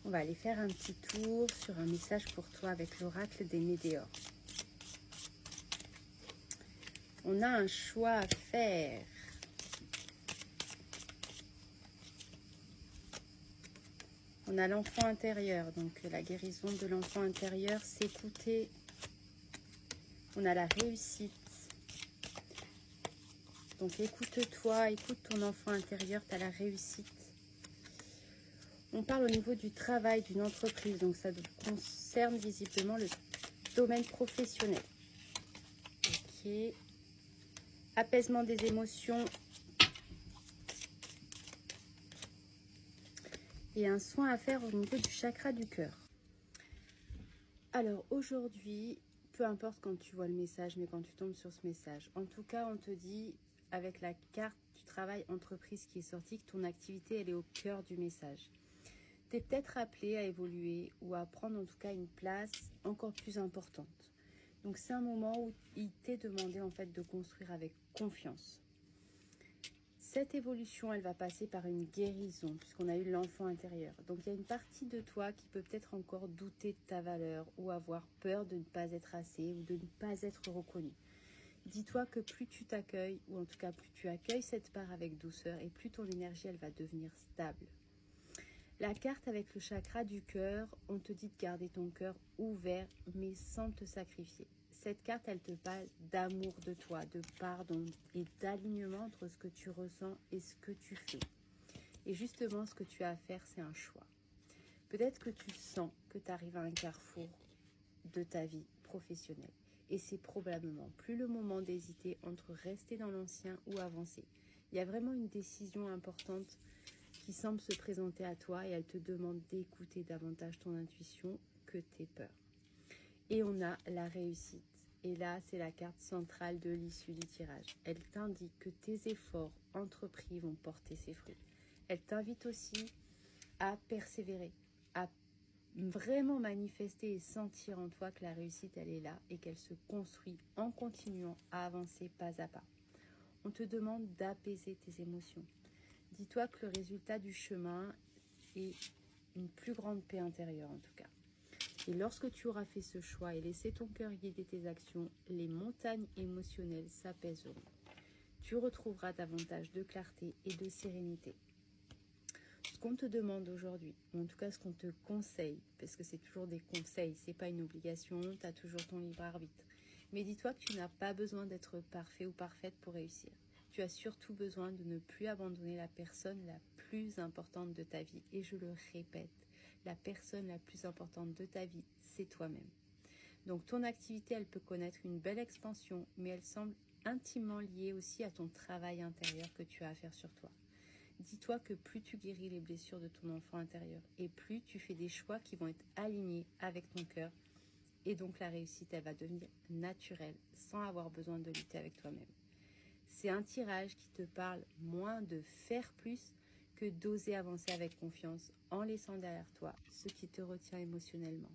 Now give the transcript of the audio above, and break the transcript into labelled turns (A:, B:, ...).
A: On va aller faire un petit tour sur un message pour toi avec l'oracle des Médéors. On a un choix à faire. On a l'enfant intérieur, donc la guérison de l'enfant intérieur, s'écouter. On a la réussite. Donc écoute-toi, écoute ton enfant intérieur, tu as la réussite. On parle au niveau du travail d'une entreprise, donc ça concerne visiblement le domaine professionnel. Ok. Apaisement des émotions. Et un soin à faire au niveau du chakra du cœur. Alors aujourd'hui, peu importe quand tu vois le message, mais quand tu tombes sur ce message, en tout cas on te dit avec la carte du travail entreprise qui est sortie que ton activité elle est au cœur du message. Tu es peut-être appelé à évoluer ou à prendre en tout cas une place encore plus importante. Donc c'est un moment où il t'est demandé en fait de construire avec confiance. Cette évolution, elle va passer par une guérison, puisqu'on a eu l'enfant intérieur. Donc, il y a une partie de toi qui peut peut-être encore douter de ta valeur ou avoir peur de ne pas être assez ou de ne pas être reconnu. Dis-toi que plus tu t'accueilles, ou en tout cas plus tu accueilles cette part avec douceur, et plus ton énergie, elle va devenir stable. La carte avec le chakra du cœur, on te dit de garder ton cœur ouvert, mais sans te sacrifier. Cette carte, elle te parle d'amour de toi, de pardon et d'alignement entre ce que tu ressens et ce que tu fais. Et justement, ce que tu as à faire, c'est un choix. Peut-être que tu sens que tu arrives à un carrefour de ta vie professionnelle. Et c'est probablement plus le moment d'hésiter entre rester dans l'ancien ou avancer. Il y a vraiment une décision importante qui semble se présenter à toi et elle te demande d'écouter davantage ton intuition que tes peurs. Et on a la réussite. Et là, c'est la carte centrale de l'issue du tirage. Elle t'indique que tes efforts entrepris vont porter ses fruits. Elle t'invite aussi à persévérer, à vraiment manifester et sentir en toi que la réussite, elle est là et qu'elle se construit en continuant à avancer pas à pas. On te demande d'apaiser tes émotions. Dis-toi que le résultat du chemin est une plus grande paix intérieure en tout cas. Et lorsque tu auras fait ce choix et laissé ton cœur guider tes actions, les montagnes émotionnelles s'apaiseront. Tu retrouveras davantage de clarté et de sérénité. Ce qu'on te demande aujourd'hui, ou en tout cas ce qu'on te conseille, parce que c'est toujours des conseils, c'est pas une obligation, tu as toujours ton libre arbitre. Mais dis-toi que tu n'as pas besoin d'être parfait ou parfaite pour réussir. Tu as surtout besoin de ne plus abandonner la personne la plus importante de ta vie. Et je le répète, la personne la plus importante de ta vie, c'est toi-même. Donc ton activité, elle peut connaître une belle expansion, mais elle semble intimement liée aussi à ton travail intérieur que tu as à faire sur toi. Dis-toi que plus tu guéris les blessures de ton enfant intérieur et plus tu fais des choix qui vont être alignés avec ton cœur. Et donc la réussite, elle va devenir naturelle sans avoir besoin de lutter avec toi-même. C'est un tirage qui te parle moins de faire plus que d'oser avancer avec confiance en laissant derrière toi ce qui te retient émotionnellement.